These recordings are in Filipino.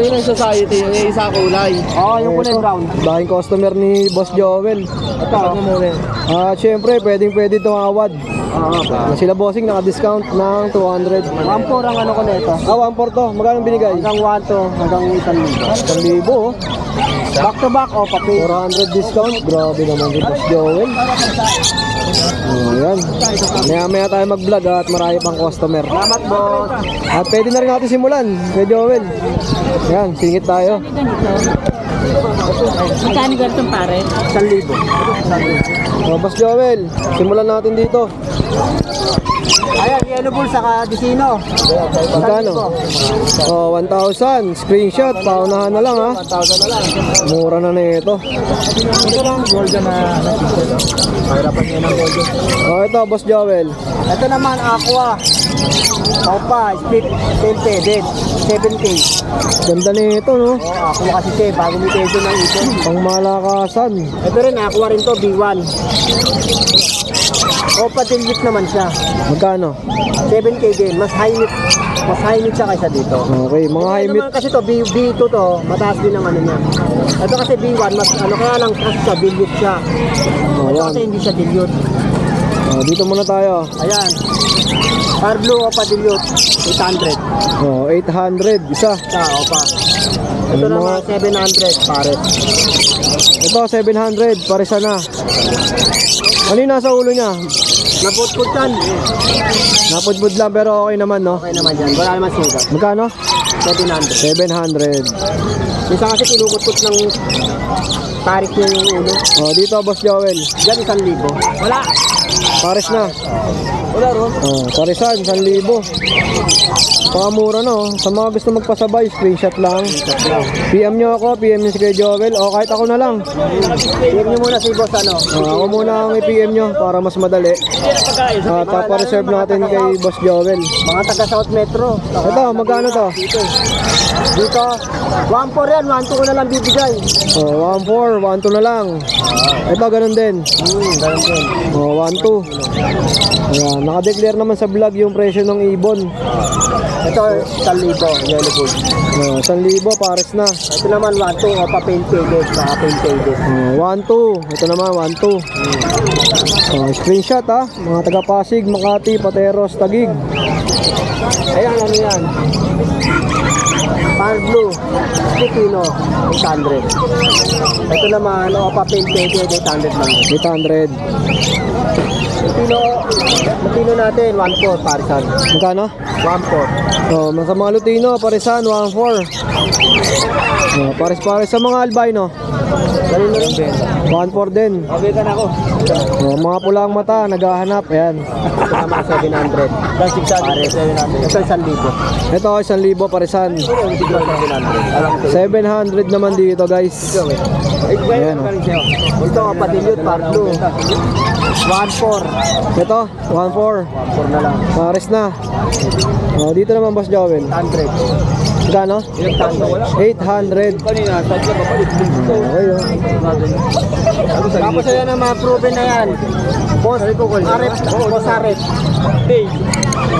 Yun ang society, yung isa kulay. Oo, yung kulay brown. Dahil customer ni Boss Joel. Ito. At syempre, pwede tumawad. Sila bossing naka-discount ng 200. 1.4 ang ano ko na ito. 1.4 to. Magkano binigay? Hanggang 1 to, hanggang 1,000. 1,000 oh. Back to back o papi. 400 discount. Grabe naman si Boss Joel. Ayan. Maya tayo mag-vlog at marami pang customer. Salamat, boss. At pwede na rin natin simulan, Kuya Joel. Ayan, singit tayo. Magkano ganitong pare? 1,000. Boss Joel, simulan natin dito. Ayan, yellow bull saka Dicino. Magkano? 1,000. Screenshot, paunahan na lang ha. 1,000 na lang. Mura na ito. Ito lang, golden na pahirapan niya ng golden. Ito, Boss Joel. Ito naman, aqua. Opa, split, tempted, 7K. Ganda nito, no? Aqua kasi siya, bago may peso ng ipon. Pang malakasan. Ito rin, aqua rin to, B1. Opa, tilgit naman siya. Magkano? 7K din, mas high meat siya kaysa dito. Okay, mga high Ito meat. naman kasi to, B2 to, mataas din ang ano niya. Ito kasi B1, mas ano kaya lang kasi siya, dilute siya. Ito kasi hindi siya dilute. Dito muna tayo. Ayan. Far blue opa dilute, 800. 800. Isa. Opa. Ito naman 700 pare. Ito, 700. Parisa na. Ano yung nasa ulo niya? Naputput yan. Napudbud lang pero okay naman, no? Okay naman yan, wala naman sugat. Magkano? 700. 700. Minsan kasi kinukutput ng tarik niya yung ulo. Dito, Boss Joel. Diyan 1,000. Wala. Pares na. Wala ron. Parisan, 1,000. Pakamura no. Sa mga gusto magpasabay, screenshot lang. PM nyo ako, PM nyo si Kuya Joel. O kahit ako na lang. PM nyo muna si boss ano. Ako muna ang i-PM nyo para mas madali. At papareserve natin kay Boss Joel. Mga taga South Metro. Ito, magkano to? Dito. 1,4 yan, 1,2 ko na lang bibigay. 1,4, 1,2 na lang. Ito, ganun din. Ganun din. 1,2. Ayan, naka-declare naman sa vlog yung presyo ng ibon. Ito, 1,000, yellow bull. 1,000, pares na. Ito naman 1,2, opa paint faded, saka paint faded. 1,2. Ito naman, 1,2. Screenshot ha. Mga taga-Pasig, Makati, Pateros, Taguig. Ayan, ano yan? Far blue, Pipino, 800. Ito naman, opa paint faded, 800 lang. 800. Lutino natin, 1,4 parisan. Magkano? 1,4. Sa mga Lutino, parisan, 1,4. Pares-pares sa mga albino. Ganun na rin. 1,4 din. Kabitan ako. Mga pulang mata, naghahanap. Ayan. Ito naman 700. That's 600. 700. Ito 1,000. Ito, 1,000 parisan. 700 naman dito, guys. Ayan. Ito, patilyot, far blue. 1,4. Ito, 1,4. 1,4 na lang. Pares na. Dito naman, Boss Joel. 100. Magkano? 800. Kanina, sadya papalit din ito. Okay, Tapos ayan ang mga proven na yan. Boss Arep. Boss Arep.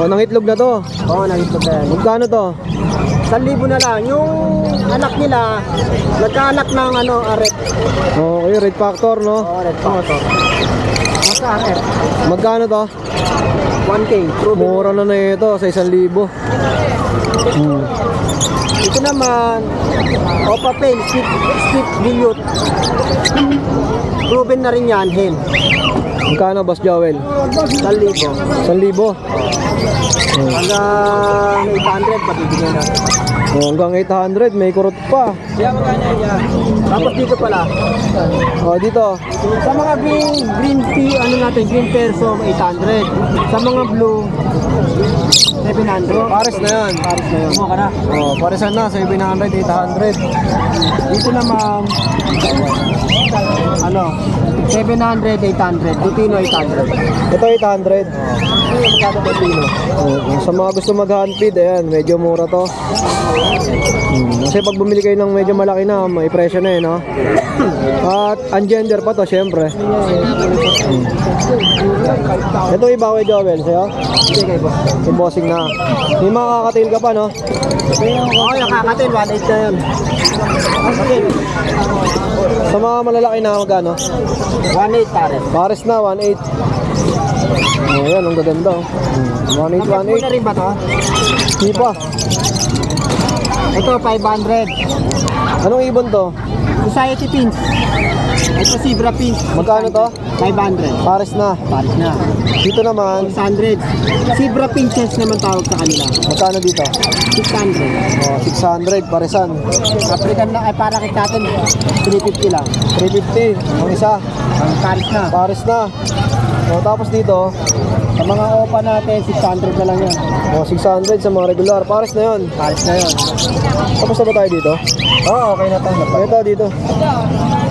Nangitlog na to. Oo, nakita ko yan. Magkano to? 1,000 na lang. Yung anak nila, nagkaanak ng Arep. Okay, red factor, no? Oo, Red Factor. Nasa Arep. Magkano to? 1K. Proven. Mura na ito sa 1,000. Ito naman, Opa Pen, Split Dilute. Proven na rin yan, hen. Magkano, Boss Joel? 1,000. 1,000. Hanggang 800, pabibigyan natin. Hanggang 800, may kurot pa. Tapos dito pala, Dito. sa mga green tea, green perso, 800. Sa mga blue, 700. Pares na yan. Paris na yun. Ka na. Paresan na, 700, 800. Dito naman, 700, 800. Lutino, 800. Ito 800. Magkano ba Pino? Sa mga gusto mag-hand feed, ayan, medyo mura to. Kasi pag bumili kayo ng medyo malaki na, may presyo na no? At ungender pa to, syempre. Ito iba kay Joel, sa'yo? Hindi kayo boss. Yung bossing na. May mga kakatail ka pa, no? Oo, yung kakatil, 1.8 na yun. Kakatil. Sa mga malalaki na, magkano? 1.8 pares. Pares na, 1.8. Oh, yan, ang gaganda. 1.8, Magkano 1.8. na rin ba to? Hindi pa. Ito, 500. Anong ibon to? Society pins. Ito, Zebra pins. Magkano to? 500. Pares na. Pares na. Dito naman, 600. Zebra pinches naman tawag sa kanila. magkano dito? 600. Oh, 600, paresan. African na, ay para kita natin, 350 lang. 350, ang isa. Ang pares na. Pares na. Oh, tapos dito, Sa mga opa natin, 600 na lang yan. oh, 600 sa mga regular. Pares na yon. Pares na yun. Tapos na ba tayo dito? Oo, okay na tayo. Ito, dito.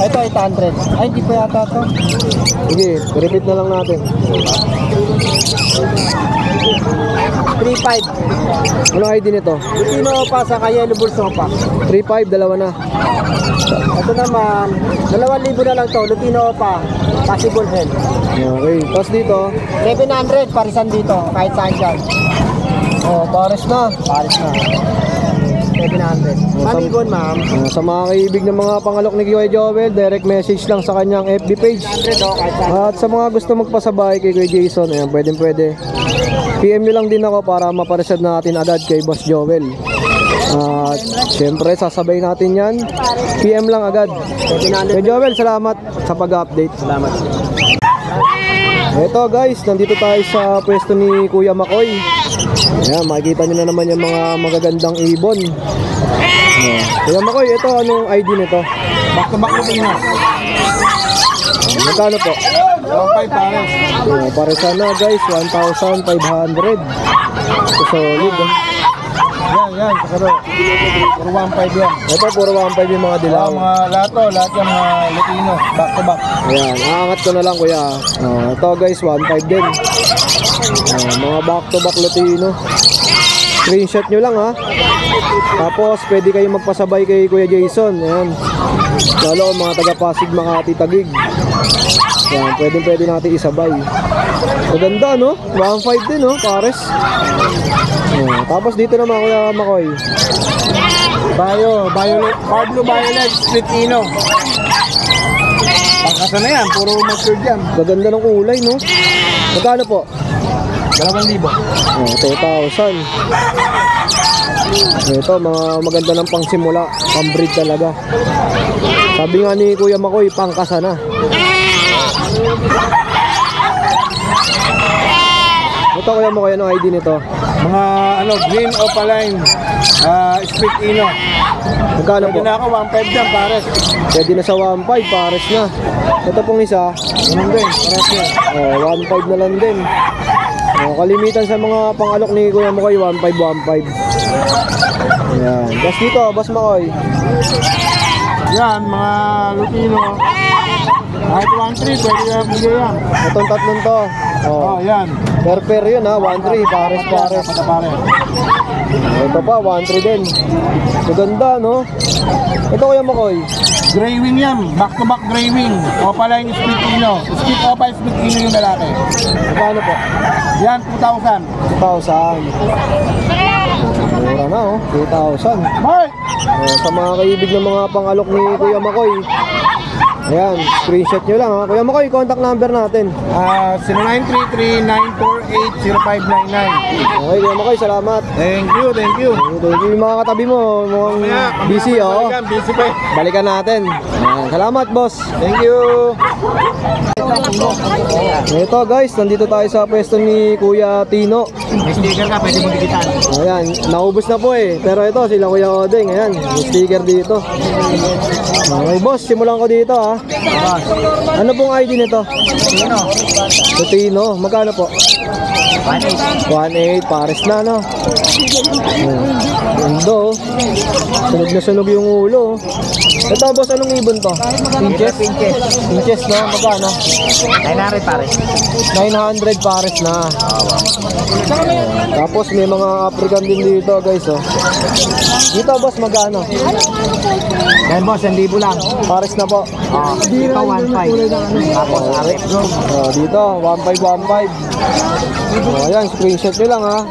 Ito, 800. Ay, hindi pa yata ito. Sige, repeat na lang natin. 3.5. Ano ID nito? Lutino opa sa Yellow Bulls opa. 3.5, dalawa na. Ito naman, 2,000 na lang to. Lutino opa. Possible head. Okay, tapos dito, 700, parisan dito. Kahit saan dyan. oh, pares na. Paris na. 700. Mamigon, ma'am. Oh, sa mga kaibig ng mga pangalok ni Kuya Joel, direct message lang sa kanyang FB page. 100 o, kahit saan. At sa mga gusto magpasabay kay Kuya Jason, ayan, pwede. PM nyo lang din ako para maparesad natin agad kay Boss Joel. At syempre, sasabay natin yan. PM lang agad. 700. Kuya Joel, salamat sa pag-update. Salamat. Eto guys, nandito tayo sa pwesto ni Kuya Makoy. Ayan, makikita nyo na naman yung mga magagandang ibon. Ayan. Kuya Makoy, ito anong ID nito? Back to back Lutino. Magkano po? 1.5 pares. Para sana guys, 1,500. Ito solid. Yan. Pero, puro 1.5 yan. Ito puro 1,500 yung mga dilaw. Lahat yung mga Lutino. Back to back. Ayan, aangat ko na lang kuya. Ito guys, 1,500 din. Mga back to back Latino. Screenshot nyo lang ha. Tapos pwede kayong magpasabay kay Kuya Jason. Ayan. Lalo mga taga Pasig, Makati, Taguig. Ayan, pwede natin isabay. Maganda no? 1,500 din no, pares. Ayan. Tapos dito naman Kuya Makoy. Pablo Violet, Lutino. Pangkasa na yan, puro matured yan. Maganda ng kulay no. Magkano po? 2,000. 2,000. Ito, mga maganda ng pangsimula. Pang-breed talaga. Sabi nga ni Kuya Makoy, pangkasa na. Ito Kuya Makoy, anong ID nito? Mga green opaline, split ino. Magkano po? Pwede na ako, 1.5 dyan, pares. Pwede na sa 1,500, pares na. Ito pong isa, Ganun din, pares yan. 1,500 na lang din. Kalimitan sa mga pangalok ni Kuya Makoy, 1,500. Ayan. Tapos dito, Boss Makoy. Yan, mga Lutino. Kahit 1.3, pwede na bigay yan. Itong tatlong to. Yan. Per yun ha, 1,300, pares. Pares. Ito pa, 1,300 din. Maganda no? Ito Kuya Makoy. Gray wing yan, back to back gray wing. Opaline, split ino. Split opa, split ino yung lalaki. Magkano po? Yan, 2,000. 2,000. Mura na oh, 2,000. Mark! Sa mga kaibig ng mga pangalok ni Kuya Makoy. Ayan, screenshot nyo lang ha. Kuya Makoy, contact number natin. 0933-948-0599. Okay, Kuya Makoy, salamat. Thank you. Thank you. Yung mga katabi mo, mukhang busy oh. Busy pa. Balikan natin. Ayan, salamat boss. Thank you. Ito guys, nandito tayo sa pwesto ni Kuya Tino. May sticker ka, pwede mo dikitan. Ayan, naubos na po eh. Pero ito, sila Kuya Odeng. Ayan, may sticker dito. Okay boss, simulan ko dito ha. Ano pong ID nito? Sino? Tino, magkano po? 1,800, pares na no? Ayan. Ganda, oh. Sunog na sunog yung ulo, oh. Ito, boss, anong ibon to? Pinches? Pinches, no? Magkano? 900 pare. 900 pares na. Tapos may mga African din dito, guys, oh. Dito, boss, magkano? Yan boss, 1,000 lang. Pares na po. Ito 1,500. Tapos RF bro. Dito, 1,515. Ayan, screenshot nyo lang, ha.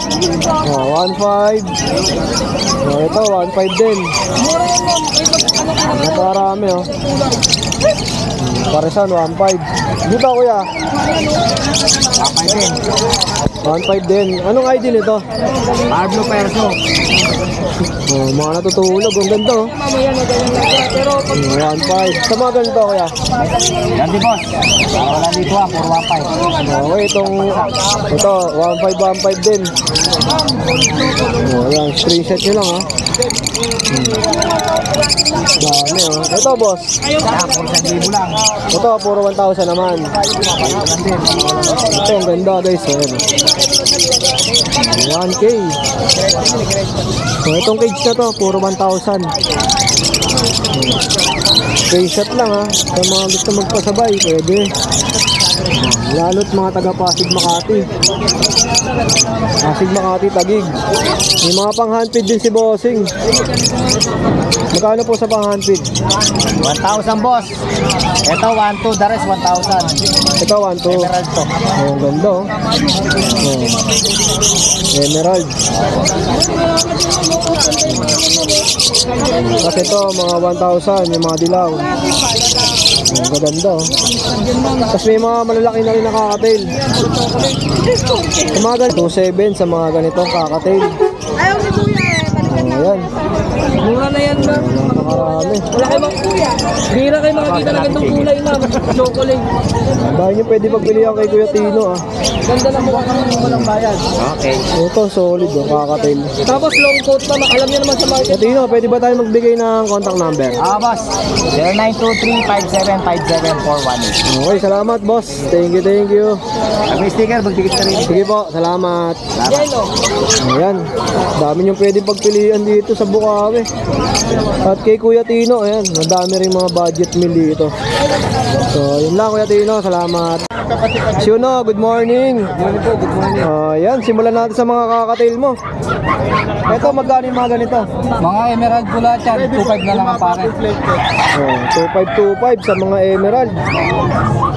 1,500. Ito, 1,500 din. Naparami, oh. Paresan, 1,500. Dito, kuya. 1,500 din. 1,500 din. Anong ID nito? Pablo Perso. Mga natutulog. Ang ganda, oh. 1,500. Sa mga ganito, kuya. Yan di boss. Wala dito puro 1,500. Okay, ito, 1,515 din. Ayan, screenshot nyo lang, ha. Dami, oh. Ito, boss. Yan, puro 1,000 lang. Ito, puro 1,000 naman. Ito, ang ganda, guys. Ayan. 1K. So, itong cage na to, puro 1,000. Screenshot lang, ha. Sa mga gusto magpasabay, pwede. Lalo't mga taga Pasig Makati. Pasig Makati, Taguig. May mga pang-handpid din si Bossing. Magkano po sa pang-handpid? 1,000 boss. Ito 1,200, the rest 1,000. Ito, 1,200. Emerald to. Oh, ang ganda, oh. Emerald. Kasi ito, mga 1,000, yung mga dilaw. Ang ganda, oh. Tapos may mga malalaki na rin na kakatail. Sa mga ganito, 2,700 sa mga ganitong kakatail. Ayaw ni kuya eh. Balikan na. Ayan, Mura na yan ba? napakarami. Wala kayo mga kuya. Bira kayo makakita ng gandong kulay ma'am. Chocolate. Dahil nyo pwede pagpilihan kay Kuya Tino, ah. Ganda na mukha kami walang bayad. Okay. Ito, solid, oh, kakatail. Tapos long coat pa. Alam niyo naman sa Kuya market. Tino, pwede ba tayo magbigay ng contact number? Boss. 0923-5757-418. Okay, salamat, boss. Thank you. May sticker, magdikit ka rin. Sige po, salamat. Yan o. Ayan, dami niyong pwede pagpilian dito sa Bukawi. At kay Kuya Tino, ayan, madami rin mga budget meal dito. So, yun lang Kuya Tino, salamat. Siuno, good morning. Good morning. Ayan, simulan natin sa mga kakatail mo. Ito, magkano yung mga ganito? Mga emerald pula yan. 2.5 na lang ang pare. 2525 sa mga emerald.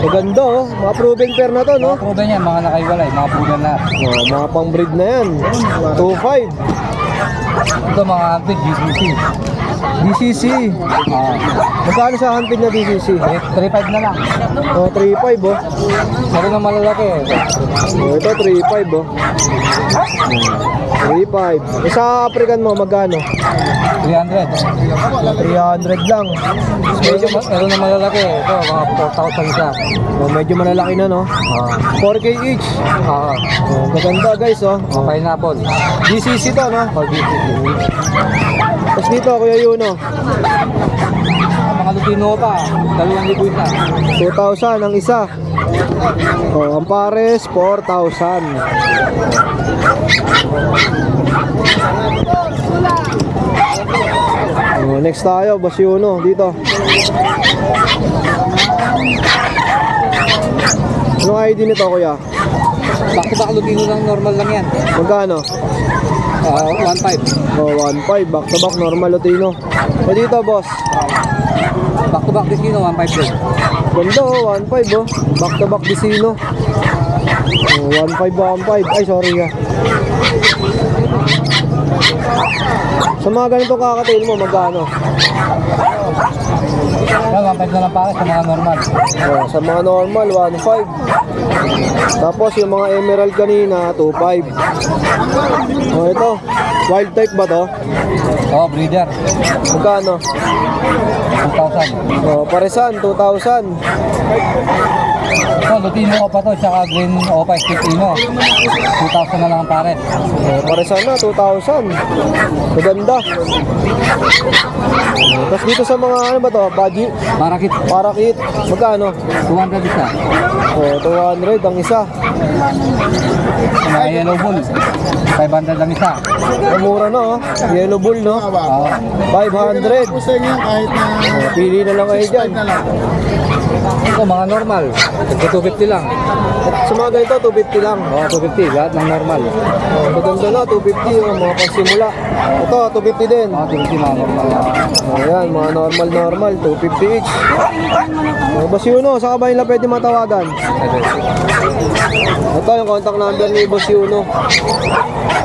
Maganda, oh. Mga proven pair na to, no? Proven yan. Mga nakaiwalay. Mga proven na. Mga pang breed na yan. 25. Ito mga big GCC. DCC. Magkano sa handpid na DCC? 3.5 na lang. 3.5, oh. Sabi ng malalaki eh. Ito 3.5, oh. 3.5. Sa African mo, magkano? 300. 300 lang. Medyo meron na malalaki eh. Ito mga 4,000 siya. Medyo malalaki na, no? 4K each. Maganda, guys, oh. Pineapple. DCC to, no? GCC. Tapos dito, Kuya Yuno. Mga Lutino pa. 2,000 isa. 2,000 ang isa. Ang pares, 4,000. Next tayo, Boss Yuno, dito. Anong ID nito, Kuya? Back-to-back Lutino lang, normal lang yan. Magkano? 1.5. 1.5, back to back, normal Lutino. Dito, boss. Back-to-back Lutino, 1.5 din. Ganda, oh, 1.5, oh. Back to back Disino. 1.5. Ay, sorry, ah. Sa mga ganito kakatail mo, magkano? Yan, 1.5 na lang pare sa mga normal. Sa mga normal, 1.5. Tapos yung mga emerald kanina, 2.5. Ito, wild type ba to? Breeder. Magkano? 2,000. Paresan, 2,000. Ito, Lutino ko pa to, tsaka green Opa Stitino. 2,000 na lang ang pare. Paresan na, 2,000. Maganda. Tapos dito sa mga ano ba to? Budgie? Parakit. Parakit. Magkano? 200 isa. Oh, 200 ang isa. Mga yellow bull. 500 lang isa. Mura na oh. Yellow bull no? Oo. 500. Pusa niya kahit na Oh, pili na lang kayo dyan. na lang. Ito mga normal. Ito 250 lang. Sa mga ganito, 250 lang. Oo, 250. Lahat ng normal. Oh, maganda na, 250 oh, mga pagsimula. Ito, 250 din. Oo, 250 mga normal. Oh, yan, mga normal, 250 each. Oh, Boss Yuno, saan ka ba nila pwede matawagan? Ito yung contact number ni Boss Yuno.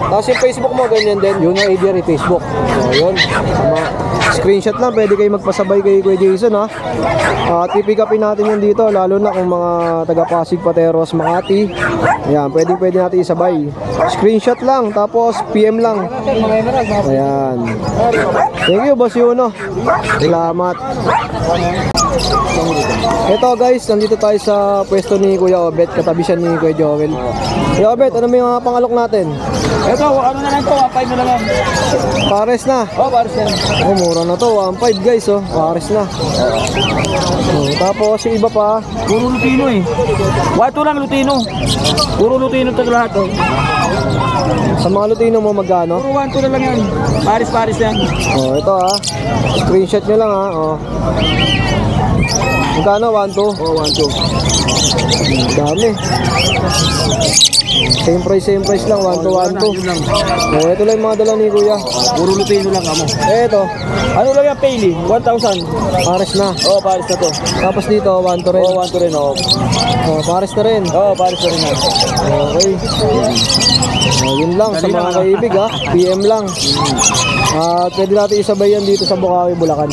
Tapos yung Facebook mo, ganyan din. Yun ang ADR Facebook. So, yun. Screenshot lang, pwede kayo magpasabay kay Kuya Jason ha. At pipick upin natin yun dito, lalo na kung mga taga Pasig, Pateros, Makati. Ayan, pwede natin isabay. Screenshot lang, tapos PM lang. Ayan. Thank you, Boss Yuno. Salamat. Ito guys, nandito tayo sa pwesto ni Kuya Obet, katabi siya ni Kuya Joel. Kuya Obet, ano may mga pangalok natin? Ito, ano na lang to, 5 na lang yan. Pares na. Oh, pares yan. Oh, mura na to, 1.5 guys oh. Pares na. Oh, tapos yung iba pa, Puro Lutino eh. Wato lang Lutino. Puro Lutino ito lahat oh. sa mga Lutino mo magkano? Puro 1 na lang yan. Paris yan. Oh, ito ah. Screenshot nyo lang ah. Oh. Magkano? 1.2? Oh, 1, 2. Dami. Same price lang. 1.2, 1.2. Yun lang. Oh, ito lang yung mga dala ni Kuya. Puro Lutino lang amo. Ito, Ano lang yan, Payly? 1,000. pares na. Oh, pares na to. Tapos dito, 1.2 rin. Oh, 1 to rin oh. Oh, pares na rin. Oh, pares na rin yan. Okay. Oh, yun lang sa mga kaibig ha. PM lang. Pwede natin isabay yan dito sa Bukawi, Bulacan.